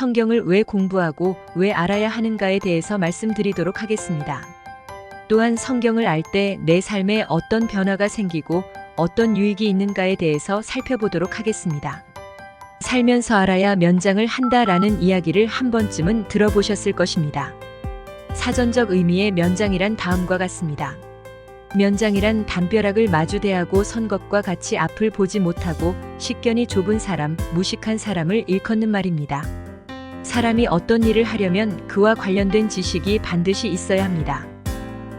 성경을 왜 공부하고 왜 알아야 하는가에 대해서 말씀드리도록 하겠습니다. 또한 성경을 알 때 내 삶에 어떤 변화가 생기고 어떤 유익이 있는가에 대해서 살펴보도록 하겠습니다. 살면서 알아야 면장을 한다라는 이야기를 한 번쯤은 들어보셨을 것입니다. 사전적 의미의 면장이란 다음과 같습니다. 면장이란 담벼락을 마주 대하고 선 것과 같이 앞을 보지 못하고 식견이 좁은 사람, 무식한 사람을 일컫는 말입니다. 사람이 어떤 일을 하려면 그와 관련된 지식이 반드시 있어야 합니다.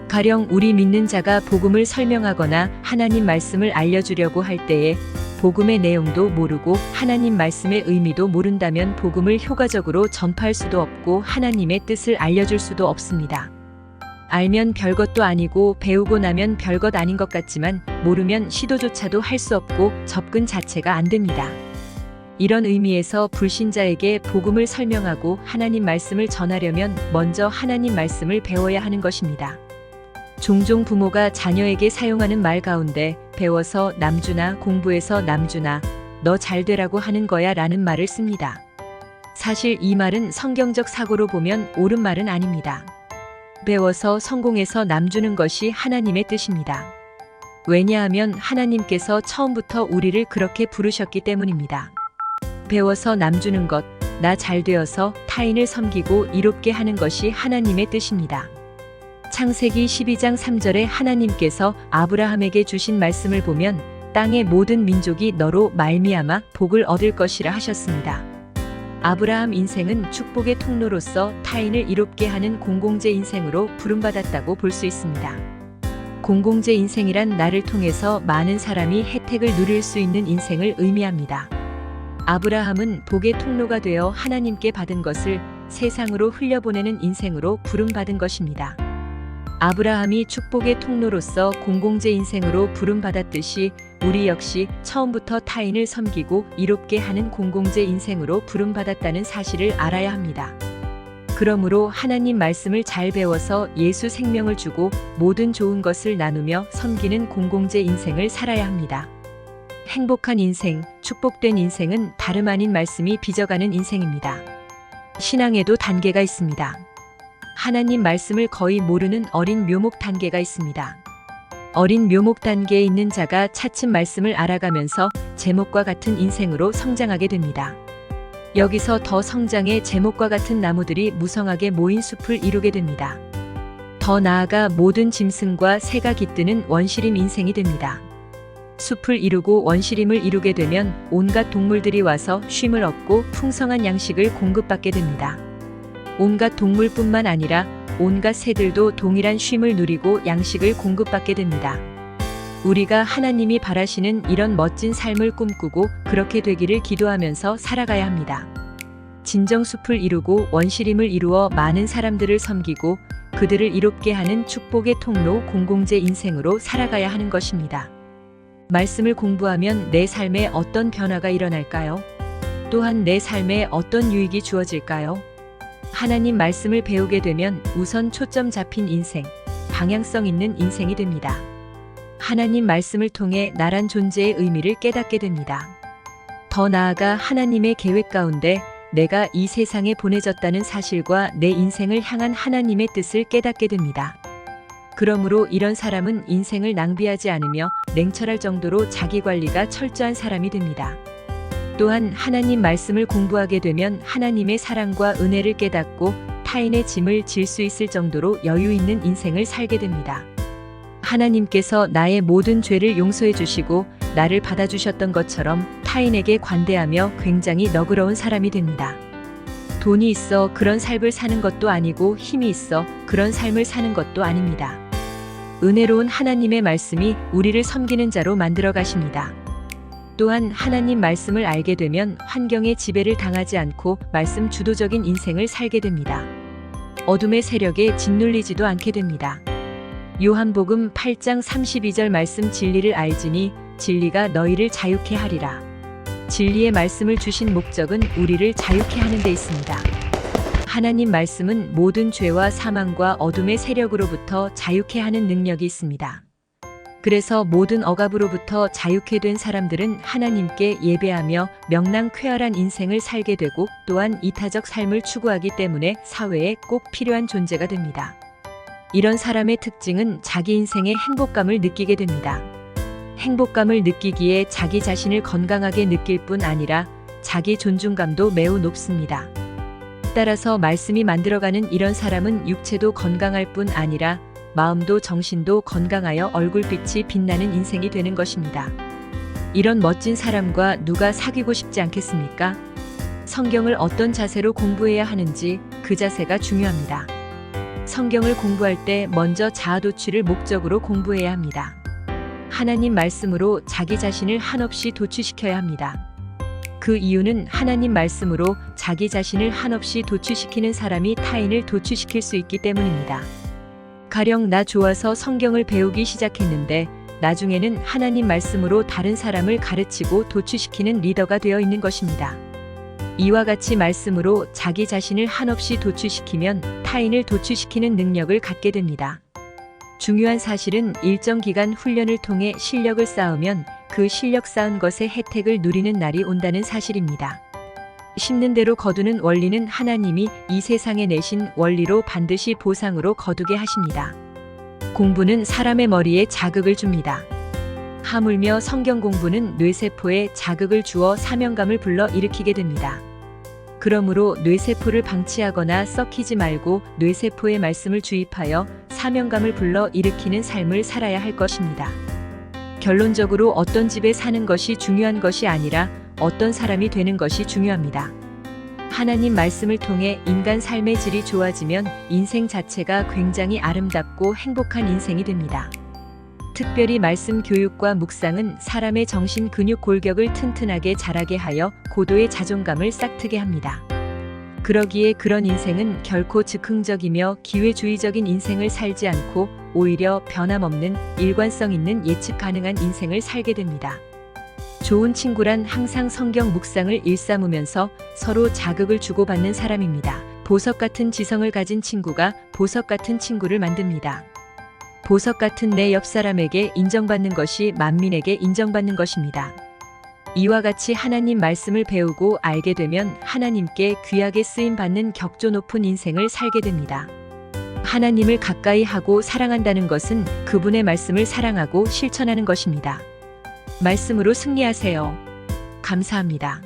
가령 우리 믿는 자가 복음을 설명하거나 하나님 말씀을 알려주려고 할 때에 복음의 내용도 모르고 하나님 말씀의 의미도 모른다면 복음을 효과적으로 전파할 수도 없고 하나님의 뜻을 알려줄 수도 없습니다. 알면 별것도 아니고 배우고 나면 별것 아닌 것 같지만 모르면 시도조차도 할 수 없고 접근 자체가 안 됩니다. 이런 의미에서 불신자에게 복음을 설명하고 하나님 말씀을 전하려면 먼저 하나님 말씀을 배워야 하는 것입니다. 종종 부모가 자녀에게 사용하는 말 가운데 배워서 남주나 공부해서 남주나 너 잘 되라고 하는 거야 라는 말을 씁니다. 사실 이 말은 성경적 사고로 보면 옳은 말은 아닙니다. 배워서 성공해서 남주는 것이 하나님의 뜻입니다. 왜냐하면 하나님께서 처음부터 우리를 그렇게 부르셨기 때문입니다. 배워서 남주는 것, 나 잘 되어서 타인을 섬기고 이롭게 하는 것이 하나님의 뜻입니다. 창세기 12장 3절에 하나님께서 아브라함에게 주신 말씀을 보면 땅의 모든 민족이 너로 말미암아 복을 얻을 것이라 하셨습니다. 아브라함 인생은 축복의 통로로서 타인을 이롭게 하는 공공재 인생으로 부름받았다고 볼 수 있습니다. 공공재 인생이란 나를 통해서 많은 사람이 혜택을 누릴 수 있는 인생을 의미합니다. 아브라함은 복의 통로가 되어 하나님께 받은 것을 세상으로 흘려보내는 인생으로 부름받은 것입니다. 아브라함이 축복의 통로로서 공공재 인생으로 부름받았듯이 우리 역시 처음부터 타인을 섬기고 이롭게 하는 공공재 인생으로 부름받았다는 사실을 알아야 합니다. 그러므로 하나님 말씀을 잘 배워서 예수 생명을 주고 모든 좋은 것을 나누며 섬기는 공공재 인생을 살아야 합니다. 행복한 인생, 축복된 인생은 다름 아닌 말씀이 빚어가는 인생입니다. 신앙에도 단계가 있습니다. 하나님 말씀을 거의 모르는 어린 묘목 단계가 있습니다. 어린 묘목 단계에 있는 자가 차츰 말씀을 알아가면서 제목과 같은 인생으로 성장하게 됩니다. 여기서 더 성장해 제목과 같은 나무들이 무성하게 모인 숲을 이루게 됩니다. 더 나아가 모든 짐승과 새가 깃드는 원시림 인생이 됩니다. 숲을 이루고 원시림을 이루게 되면 온갖 동물들이 와서 쉼을 얻고 풍성한 양식을 공급받게 됩니다. 온갖 동물뿐만 아니라 온갖 새들도 동일한 쉼을 누리고 양식을 공급받게 됩니다. 우리가 하나님이 바라시는 이런 멋진 삶을 꿈꾸고 그렇게 되기를 기도하면서 살아가야 합니다. 진정 숲을 이루고 원시림을 이루어 많은 사람들을 섬기고 그들을 이롭게 하는 축복의 통로 공공재 인생으로 살아가야 하는 것입니다. 말씀을 공부하면 내 삶에 어떤 변화가 일어날까요? 또한 내 삶에 어떤 유익이 주어질까요? 하나님 말씀을 배우게 되면 우선 초점 잡힌 인생, 방향성 있는 인생이 됩니다. 하나님 말씀을 통해 나란 존재의 의미를 깨닫게 됩니다. 더 나아가 하나님의 계획 가운데 내가 이 세상에 보내졌다는 사실과 내 인생을 향한 하나님의 뜻을 깨닫게 됩니다. 그러므로 이런 사람은 인생을 낭비하지 않으며 냉철할 정도로 자기 관리가 철저한 사람이 됩니다. 또한 하나님 말씀을 공부하게 되면 하나님의 사랑과 은혜를 깨닫고 타인의 짐을 질 수 있을 정도로 여유 있는 인생을 살게 됩니다. 하나님께서 나의 모든 죄를 용서해 주시고 나를 받아주셨던 것처럼 타인에게 관대하며 굉장히 너그러운 사람이 됩니다. 돈이 있어 그런 삶을 사는 것도 아니고 힘이 있어 그런 삶을 사는 것도 아닙니다. 은혜로운 하나님의 말씀이 우리를 섬기는 자로 만들어 가십니다. 또한 하나님 말씀을 알게 되면 환경의 지배를 당하지 않고 말씀 주도적인 인생을 살게 됩니다. 어둠의 세력에 짓눌리지도 않게 됩니다. 요한복음 8장 32절 말씀 진리를 알지니 진리가 너희를 자유케 하리라. 진리의 말씀을 주신 목적은 우리를 자유케 하는 데 있습니다. 하나님 말씀은 모든 죄와 사망과 어둠의 세력으로부터 자유케 하는 능력이 있습니다. 그래서 모든 억압으로부터 자유케 된 사람들은 하나님께 예배하며 명랑쾌활한 인생을 살게 되고 또한 이타적 삶을 추구하기 때문에 사회에 꼭 필요한 존재가 됩니다. 이런 사람의 특징은 자기 인생의 행복감을 느끼게 됩니다. 행복감을 느끼기에 자기 자신을 건강하게 느낄 뿐 아니라 자기 존중감도 매우 높습니다. 따라서 말씀이 만들어가는 이런 사람은 육체도 건강할 뿐 아니라 마음도 정신도 건강하여 얼굴빛이 빛나는 인생이 되는 것입니다. 이런 멋진 사람과 누가 사귀고 싶지 않겠습니까? 성경을 어떤 자세로 공부해야 하는지 그 자세가 중요합니다. 성경을 공부할 때 먼저 자아도취를 목적으로 공부해야 합니다. 하나님 말씀으로 자기 자신을 한없이 도취시켜야 합니다. 그 이유는 하나님 말씀으로 자기 자신을 한없이 도취시키는 사람이 타인을 도취시킬 수 있기 때문입니다. 가령 나 좋아서 성경을 배우기 시작했는데 나중에는 하나님 말씀으로 다른 사람을 가르치고 도취시키는 리더가 되어 있는 것입니다. 이와 같이 말씀으로 자기 자신을 한없이 도취시키면 타인을 도취시키는 능력을 갖게 됩니다. 중요한 사실은 일정 기간 훈련을 통해 실력을 쌓으면 그 실력 쌓은 것의 혜택을 누리는 날이 온다는 사실입니다. 심는 대로 거두는 원리는 하나님이 이 세상에 내신 원리로 반드시 보상으로 거두게 하십니다. 공부는 사람의 머리에 자극을 줍니다. 하물며 성경 공부는 뇌세포에 자극을 주어 사명감을 불러 일으키게 됩니다. 그러므로 뇌세포를 방치하거나 썩히지 말고 뇌세포에 말씀을 주입하여 사명감을 불러 일으키는 삶을 살아야 할 것입니다. 결론적으로 어떤 집에 사는 것이 중요한 것이 아니라 어떤 사람이 되는 것이 중요합니다. 하나님 말씀을 통해 인간 삶의 질이 좋아지면 인생 자체가 굉장히 아름답고 행복한 인생이 됩니다. 특별히 말씀 교육과 묵상은 사람의 정신 근육 골격을 튼튼하게 자라게 하여 고도의 자존감을 싹트게 합니다. 그러기에 그런 인생은 결코 즉흥적이며 기회주의적인 인생을 살지 않고 오히려 변함없는 일관성 있는 예측 가능한 인생을 살게 됩니다. 좋은 친구란 항상 성경 묵상을 일삼으면서 서로 자극을 주고받는 사람입니다. 보석 같은 지성을 가진 친구가 보석 같은 친구를 만듭니다. 보석 같은 내 옆 사람에게 인정받는 것이 만민에게 인정받는 것입니다. 이와 같이 하나님 말씀을 배우고 알게 되면 하나님께 귀하게 쓰임받는 격조 높은 인생을 살게 됩니다. 하나님을 가까이 하고 사랑한다는 것은 그분의 말씀을 사랑하고 실천하는 것입니다. 말씀으로 승리하세요. 감사합니다.